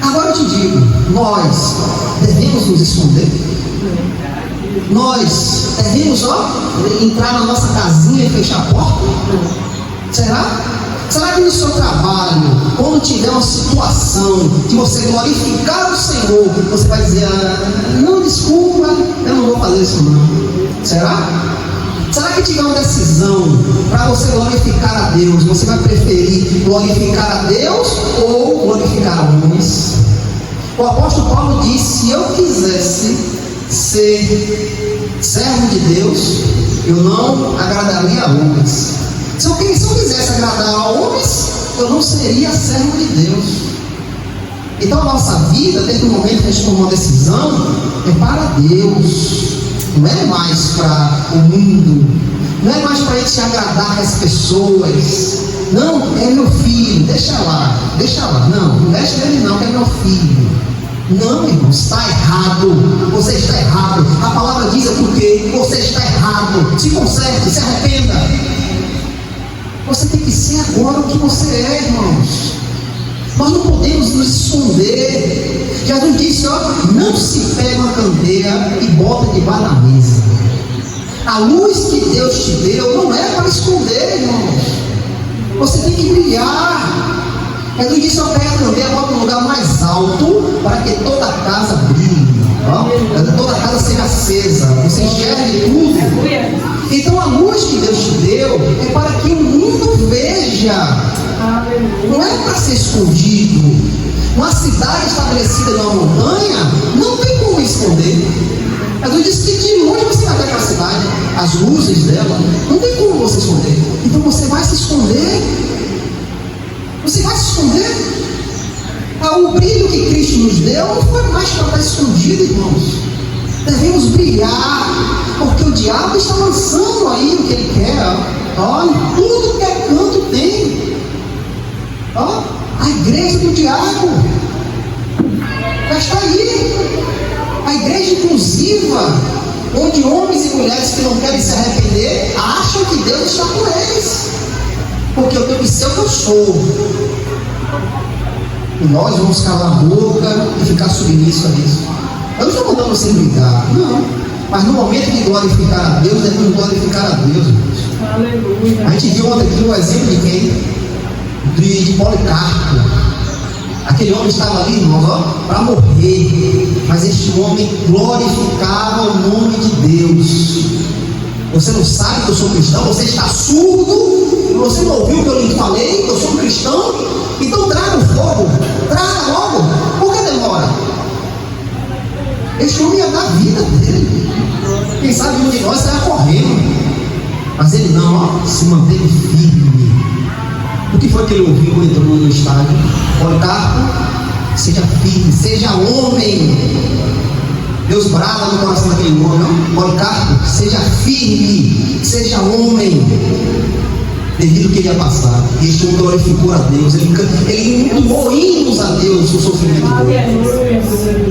Agora eu te digo, nós devemos nos esconder? Nós devemos entrar na nossa casinha e fechar a porta? Será? Será que no seu trabalho, quando tiver uma situação de você glorificar o Senhor, você vai dizer, não, desculpa, eu não vou fazer isso não? Será? Será que tiver uma decisão para você glorificar a Deus, você vai preferir glorificar a Deus ou glorificar a homens? O apóstolo Paulo disse, se eu quisesse ser servo de Deus, eu não agradaria a homens. Se eu quisesse agradar a homens, eu não seria servo de Deus. Então a nossa vida, desde o momento que a gente tomou uma decisão, é para Deus. Não é mais para o mundo, não é mais para a gente agradar as pessoas. Não, é meu filho, deixa lá, não mexe nele não, que é meu filho. Não, irmão, está errado, você está errado. A palavra diz porque você está errado. Se conserte, se arrependa. Você tem que ser agora o que você é, irmãos. Nós não podemos nos esconder. Jesus disse, não se pega uma candeia e bota debaixo da mesa. A luz que Deus te deu não é para esconder, irmãos. Você tem que brilhar. Jesus disse, pega a candeia, bota no lugar mais alto, para que toda a casa brilhe. Toda a casa seja acesa, você enxergue tudo. Então a luz que Deus te deu é para que o mundo veja. Não é para ser escondido. Uma cidade estabelecida numa montanha não tem como esconder. Jesus disse que de longe você vai ver aquela cidade, as luzes dela, não tem como você esconder. Então você vai se esconder. Você vai se esconder. O brilho que Cristo nos deu não foi mais para estar escondido, irmãos. Devemos brilhar, porque o diabo está lançando aí o que ele quer. Em tudo que é canto tem. A igreja do diabo já está aí. A igreja inclusiva, onde homens e mulheres que não querem se arrepender acham que Deus está com eles, porque eu tenho que ser o que eu sou. E nós vamos calar a boca e ficar submisso a isso. Eu não estou mandando você brigar, não. Mas no momento de glorificar a Deus, devemos glorificar a Deus, irmãos. Aleluia. A gente viu ontem aqui um exemplo de quem? De Policarpo. Aquele homem estava ali, irmãos, para morrer. Mas este homem glorificava o nome de Deus. Você não sabe que eu sou cristão? Você está surdo? Você não ouviu o que eu lhe falei? Que eu sou cristão? Então traga o fogo. Traga logo. Por que demora? Este homem ia dar a vida dele. Quem sabe um de nós saia correndo. Mas ele não, se manteve firme. O que foi que ele ouviu quando entrou no estádio? Policarpo, seja firme, seja homem. Deus brava no coração daquele homem, não? Policarpo, seja firme, seja homem. Devido ao que ele ia passar. E este homem glorificou a Deus. Ele entoou hinos a Deus no sofrimento dele.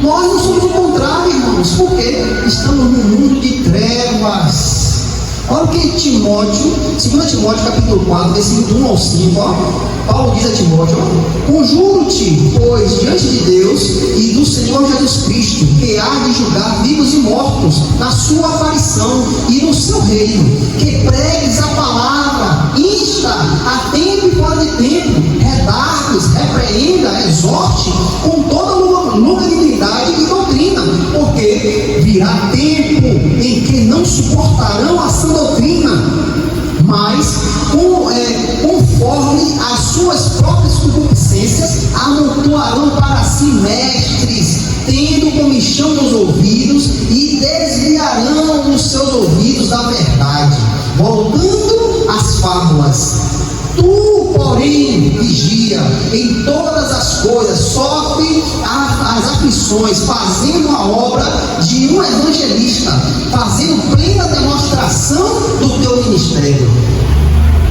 Nós não somos o contrário, irmãos. Porque estamos num mundo de trevas. Olha o que Timóteo, 2 Timóteo capítulo 4, versículo 1 ao 5, Paulo diz a Timóteo: conjuro-te, pois, diante de Deus e do Senhor Jesus Cristo, que há de julgar vivos e mortos na sua aparição e no seu reino, que pregues a palavra, palavra, insta a tempo e fora de tempo, redargue, repreenda, exorte com toda longanimidade e doutrina, porque virá tempo em que não suportarão a sã doutrina, mas conforme as suas próprias concupiscências amontoarão para si mestres, tendo comichão nos ouvidos, e desviarão os seus ouvidos da verdade, voltando às fábulas. Tu, porém, vigia em todas as coisas, sofre as aflições, fazendo a obra de um evangelista, fazendo plena demonstração do teu ministério.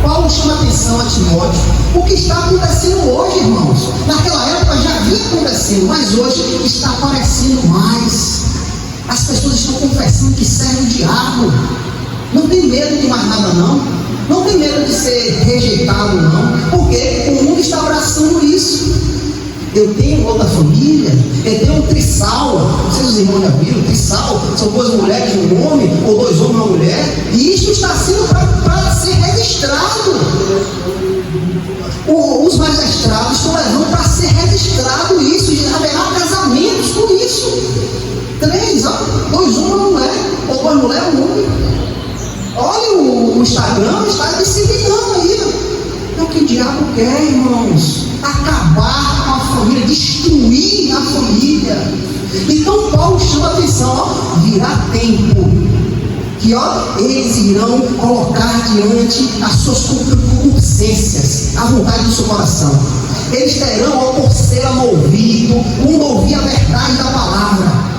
Paulo chama atenção a Timóteo. O que está acontecendo hoje, irmãos? Naquela época já vinha acontecendo, mas hoje está aparecendo mais. As pessoas estão confessando que serve o diabo. Não tem medo de mais nada, não. Não tem medo de ser rejeitado, não. Porque o mundo está abraçando isso. Eu tenho outra família, eu tenho um trissal. Não sei se os irmãos já viram, trissal são duas mulheres e um homem, ou dois homens e uma mulher. E isso está sendo para ser registrado. Os magistrados estão levando para ser registrado isso, e haverá casamentos com isso. 3, dois homens e uma mulher, ou duas mulheres e um homem. Olha o Instagram, está disseminando aí. É o que o diabo quer, irmãos. Acabar com a família, destruir a família. Então Paulo chama a atenção, virá tempo que eles irão colocar diante as suas concupiscências, a vontade do seu coração. Eles terão por ser movido, quando ouvir a verdade da palavra.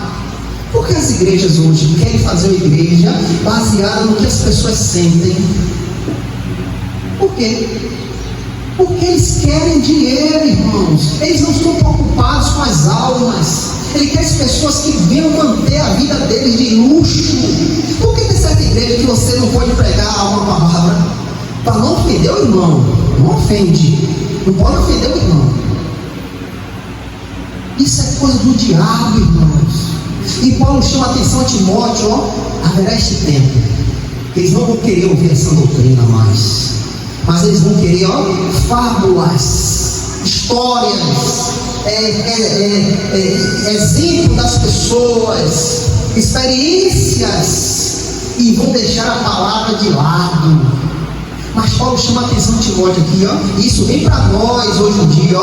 Por que as igrejas hoje querem fazer uma igreja baseada no que as pessoas sentem? Por quê? Porque eles querem dinheiro, irmãos. Eles não estão preocupados com as almas. Ele quer as pessoas que venham manter a vida deles de luxo. Por que tem certa igreja que você não pode pregar uma palavra? Para não ofender o irmão. Não ofende. Não pode ofender o irmão. Isso é coisa do diabo, irmãos. E Paulo chama a atenção a Timóteo, haverá este tempo. Eles não vão querer ouvir essa doutrina mais. Mas eles vão querer, fábulas, histórias, exemplo das pessoas, experiências, e vão deixar a palavra de lado. Mas Paulo chama a atenção de Timóteo aqui, isso vem para nós hoje em dia,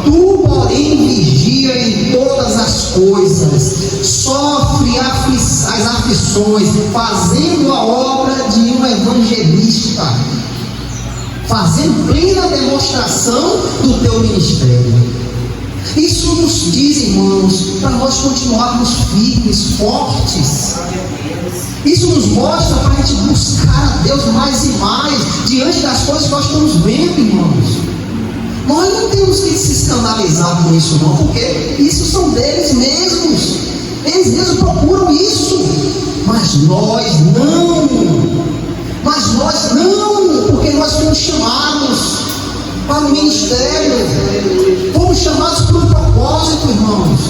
tu, porém, vigia em todas as coisas, sofre as aflições, fazendo a obra de um evangelista, fazendo plena demonstração do teu ministério. Isso nos diz, irmãos, para nós continuarmos firmes, fortes. Isso nos mostra para a gente buscar a Deus mais e mais, diante das coisas que nós estamos vendo, irmãos. Nós não temos que se escandalizar com isso, não, porque isso são deles mesmos. Eles mesmos procuram isso, mas nós não. Porque nós fomos chamados para o ministério, fomos chamados por um propósito, irmãos.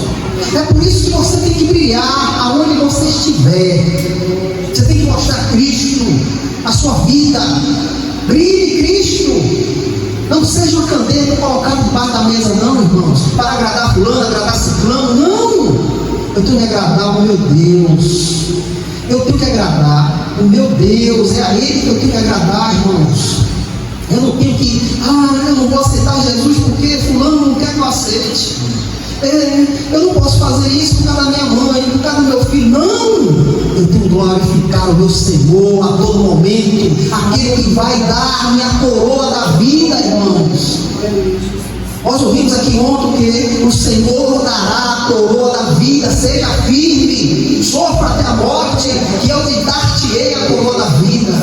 É por isso que você tem que brilhar aonde você estiver. Você tem que mostrar Cristo, a sua vida. Brilhe Cristo. Não seja uma candeia colocada debaixo da mesa, não, irmãos, para agradar fulano, agradar ciclano. Não! Eu tenho que agradar o meu Deus. Eu tenho que agradar o meu Deus. É a Ele que eu tenho que agradar, irmãos. Eu não tenho que, eu não vou aceitar Jesus porque fulano não quer que eu aceite. Eu não posso fazer isso por causa da minha mãe, por causa do meu filho. Não! Eu tenho que glorificar o meu Senhor a todo momento, aquele que vai dar-me a coroa da vida, irmãos. Nós ouvimos aqui ontem que o Senhor dará a coroa da vida. Seja firme, sofra até a morte, que eu te dar-te-ei a coroa da vida.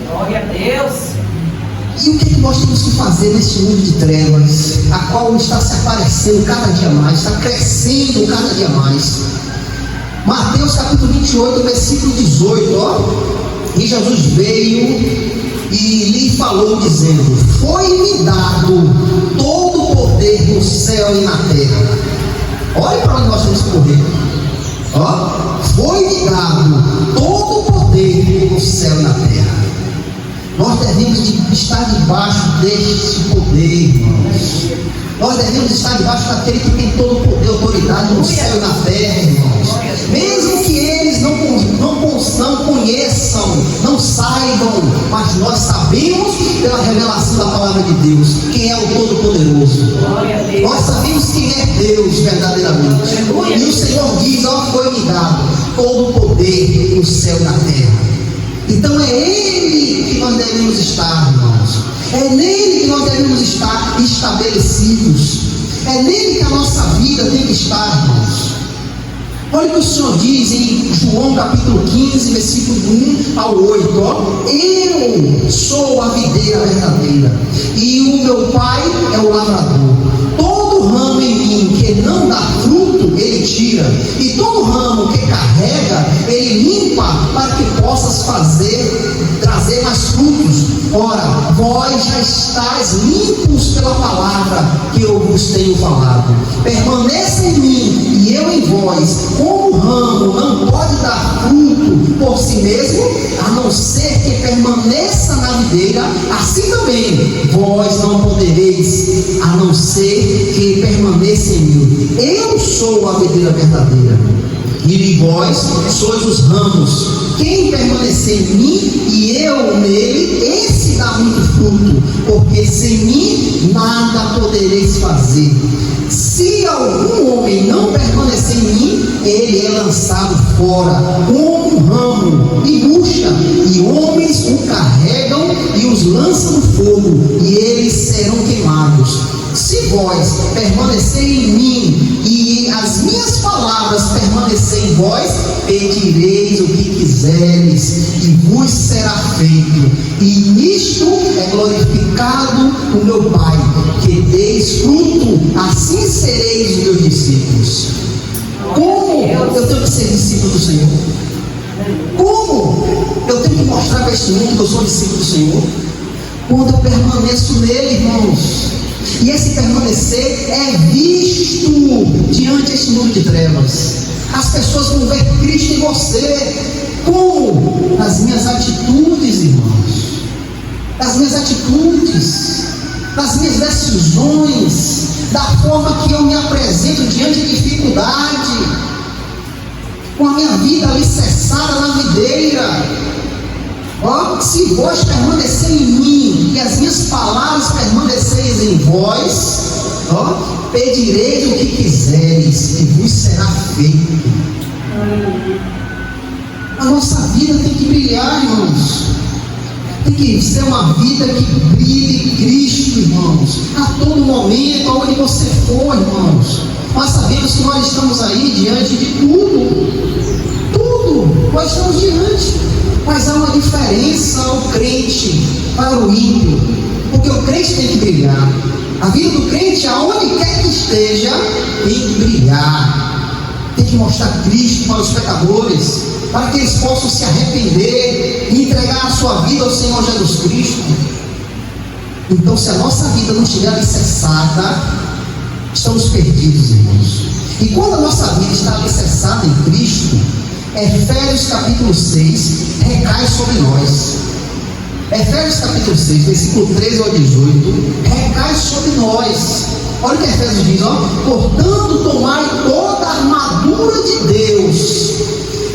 Glória a Deus. E o que nós temos que fazer neste mundo de trevas, a qual está se aparecendo cada dia mais, está crescendo cada dia mais? Mateus capítulo 28, versículo 18, e Jesus veio e lhe falou dizendo: foi-me dado todo o poder no céu e na terra. Olha para onde nós temos que correr. Foi-me dado todo o poder no céu e na terra. Nós devemos estar debaixo deste poder, irmãos. Nós devemos estar debaixo daquele que tem todo o poder e autoridade no céu e na terra, irmãos. Mesmo que eles não conheçam, não saibam, mas nós sabemos pela revelação da palavra de Deus quem é o Todo-Poderoso. Nós sabemos quem é Deus verdadeiramente. E o Senhor diz: ó, foi-me dado todo o poder no céu e na terra. Então é Ele que nós devemos estar, irmãos. É nele que nós devemos estar estabelecidos. É nele que a nossa vida tem que estar, irmãos. Olha o que o Senhor diz em João capítulo 15, versículo 1 ao 8. Ó. Eu sou a videira verdadeira, e o meu Pai é o lavrador. Todo ramo em mim que não dá fruto, ele tira, e todo ramo que carrega, ele limpa, para que possas trazer mais frutos. Ora, vós já estáis limpos pela palavra que eu vos tenho falado. Permaneça em mim e eu em vós. Como o ramo não pode dar fruto por si mesmo, a não ser que permaneça na videira, assim também vós não podereis, a não ser que permaneça em mim. Eu sou a videira verdadeira, e vós sois os ramos. Quem permanecer em mim e eu nele, esse dá muito fruto, porque sem mim nada podereis fazer. Se algum homem não permanecer em mim, ele é lançado fora como um ramo e murcha, e homens o carregam e os lançam no fogo, e eles serão queimados. Se vós permanecerem em mim e as minhas palavras permanecerem em vós, pedireis o que quiseres e vos será feito. E nisto é glorificado o meu Pai, que deis fruto, assim sereis os meus discípulos. Como eu tenho que ser discípulo do Senhor? Como eu tenho que mostrar para este mundo que eu sou discípulo do Senhor? Quando eu permaneço nele, irmãos. E esse permanecer é visto diante deste mundo de trevas. As pessoas vão ver Cristo em você. Como? Nas minhas atitudes, irmãos. Nas minhas atitudes, nas minhas decisões, da forma que eu me apresento diante de dificuldade, com a minha vida alicerçada na videira. Ó, se vós permanecerem em mim e as minhas palavras permanecerem em vós, ó, pedireis o que quiseres e vos será feito. A nossa vida tem que brilhar, irmãos. Tem que ser uma vida que brilhe Cristo, irmãos, a todo momento, aonde você for, irmãos. Nós sabemos que nós estamos aí diante de tudo, nós estamos diante. Mas há uma diferença ao crente para o ímpio, porque o crente tem que brilhar. A vida do crente, aonde quer que esteja, tem que brilhar, tem que mostrar Cristo para os pecadores, para que eles possam se arrepender e entregar a sua vida ao Senhor Jesus Cristo. Então, se a nossa vida não estiver alicerçada, estamos perdidos, irmãos. E quando a nossa vida está alicerçada em Cristo, Efésios capítulo 6 recai sobre nós. Efésios capítulo 6, versículo 13 ao 18, recai sobre nós. Olha o que Efésios diz, ó: portanto, tomai toda a armadura de Deus,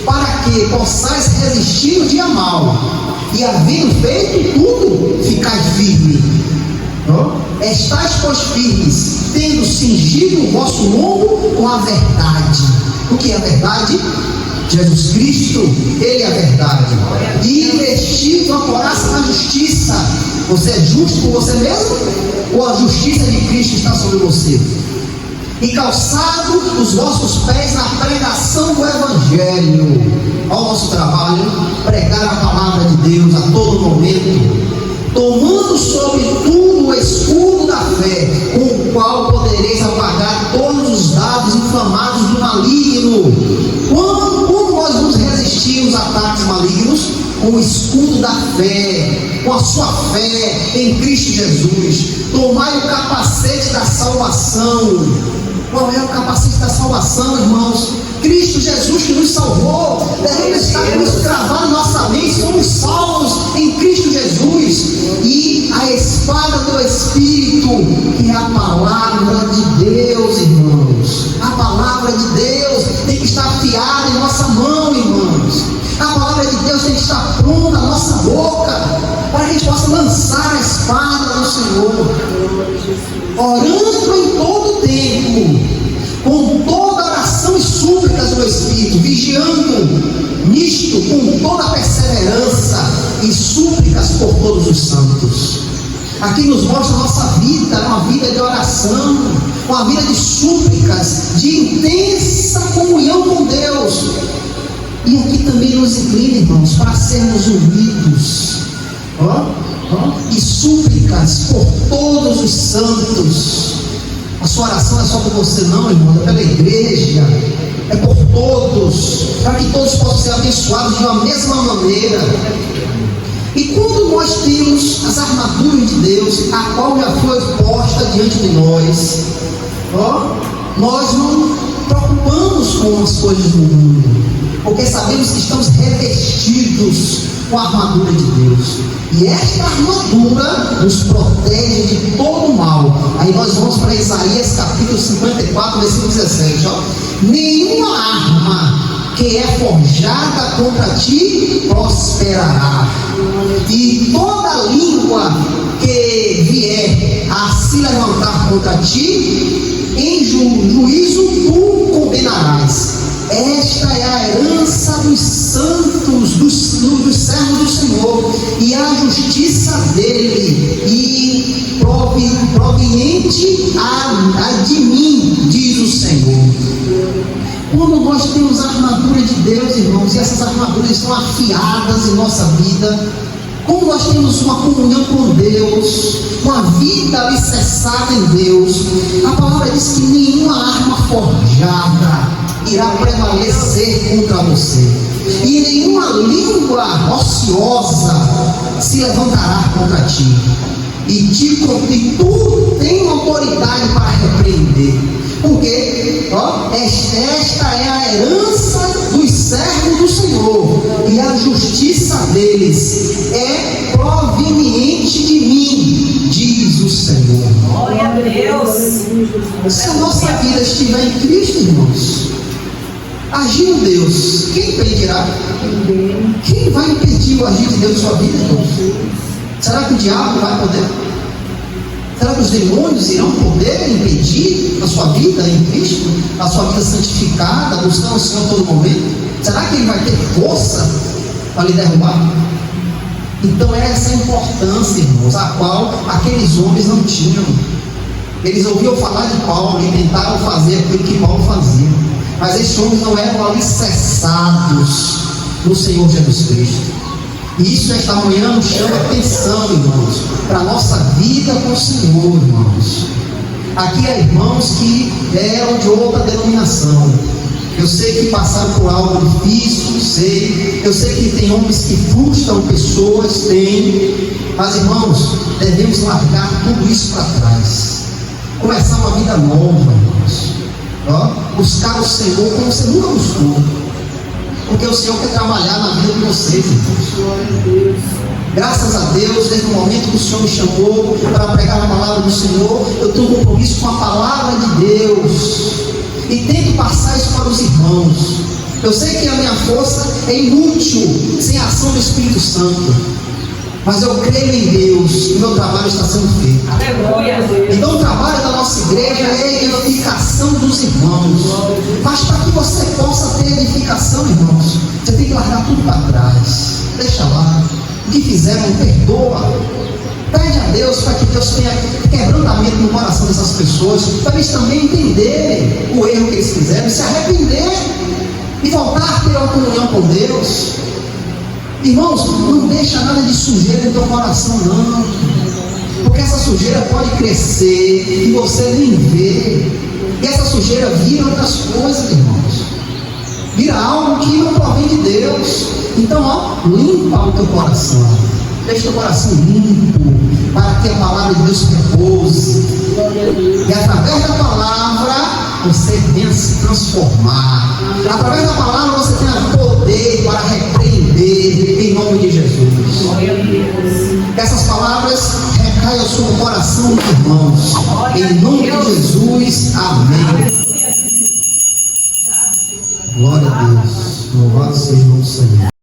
para que possais resistir no dia mau, e havendo feito tudo, ficai firme. Estais, pois, firmes, tendo cingido o vosso lombo com a verdade. O que é a verdade? Jesus Cristo, Ele é a verdade. E investido a coraça na justiça. Você é justo por você mesmo? Ou a justiça de Cristo está sobre você? E calçado os vossos pés na pregação do Evangelho. Ao nosso trabalho, pregar a palavra de Deus a todo momento, tomando sobre tudo o escudo da fé, com o qual podereis apagar todos os dardos inflamados do maligno. Como nós vamos resistir aos ataques malignos? Com o escudo da fé, com a sua fé em Cristo Jesus. Tomai o capacete da salvação. Qual é o capacete da salvação, irmãos? Cristo Jesus que nos salvou. Devemos estar com isso gravado na nossa mente. Somos salvos em Cristo Jesus. é a palavra de Deus, irmãos. A palavra de Deus tem que estar afiada em nossa mão, irmãos. A palavra de Deus tem que estar pronta na nossa boca, para que a gente possa lançar a espada do Senhor, orando em todo tempo, com toda oração e súplicas do Espírito, vigiando nisto com toda perseverança e súplicas por todos os santos. Aqui nos mostra a nossa vida, uma vida de oração, uma vida de súplicas, de intensa comunhão com Deus. E aqui também nos inclina, irmãos, para sermos unidos, e súplicas por todos os santos. A sua oração não é só por você não, irmão, é pela igreja, é por todos, para que todos possam ser abençoados de uma mesma maneira. E quando nós temos as armaduras de Deus, a qual já foi posta diante de nós, nós não preocupamos com as coisas do mundo, porque sabemos que estamos revestidos com a armadura de Deus. E esta armadura nos protege de todo mal. Aí nós vamos para Isaías capítulo 54, versículo 17. Nenhuma arma que é forjada contra ti prosperará, e toda língua que vier a se levantar contra ti, em juízo tu condenarás. Esta é a herança dos santos, dos servos do Senhor, e a justiça dele, e proveniente de mim, diz o Senhor. Quando nós temos a armadura de Deus, irmãos, e essas armaduras estão afiadas em nossa vida, como nós temos uma comunhão com Deus, uma vida alicerçada em Deus, a palavra diz que nenhuma arma forjada irá prevalecer contra você, e nenhuma língua ociosa se levantará contra ti, e tu tem autoridade para repreender, porque esta é a herança dos servos do Senhor, e a justiça deles é proveniente de mim, diz o Senhor. Glória a Deus. Se a nossa vida estiver em Cristo, irmãos, agindo Deus, quem impedirá? Quem vai impedir o agir de Deus em sua vida, irmãos? Será que o diabo vai poder? Será que os demônios irão poder impedir a sua vida em Cristo, a sua vida santificada, buscando o Senhor a todo momento? Será que ele vai ter força para lhe derrubar? Então essa é a importância, irmãos, a qual aqueles homens não tinham. Eles ouviam falar de Paulo e tentaram fazer aquilo que Paulo fazia, mas esses homens não eram alicerçados no Senhor Jesus Cristo. E isso esta manhã nos chama atenção, irmãos, para a nossa vida com o Senhor, irmãos. Aqui há irmãos que eram de outra denominação. Eu sei que passaram por algo difícil, sei. Eu sei que tem homens que frustram pessoas, tem. Mas, irmãos, devemos largar tudo isso para trás. Começar uma vida nova, irmãos. Buscar o Senhor como você nunca buscou. Porque o Senhor quer trabalhar na vida de vocês, irmãos. Graças a Deus, desde o momento que o Senhor me chamou para pregar a palavra do Senhor, eu tenho um compromisso com a palavra de Deus. E tento passar isso para os irmãos. Eu sei que a minha força é inútil sem a ação do Espírito Santo. Mas eu creio em Deus que o meu trabalho está sendo feito. Aleluia. Então o trabalho da nossa igreja é a edificação dos irmãos. Mas para que você possa ter edificação, irmãos, você tem que largar tudo para trás. Deixa lá. O que fizeram, perdoa. Pede a Deus para que Deus tenha quebrantamento no coração dessas pessoas, para eles também entenderem o erro que eles fizeram, se arrepender e voltar a ter uma comunhão com Deus. Irmãos, não deixa nada de sujeira no teu coração, não, porque essa sujeira pode crescer e você nem vê, e essa sujeira vira outras coisas, irmãos, vira algo que não provém de Deus. Então, limpa o teu coração, deixa o teu coração limpo, para que a palavra de Deus repouse, e através da palavra você venha se transformar. Através da palavra você tenha poder para repreender em nome de Jesus. Que essas palavras abençoai ao seu coração, irmãos. Em nome de Jesus, amém. Glória a Deus. Louvado seja o nome do Senhor.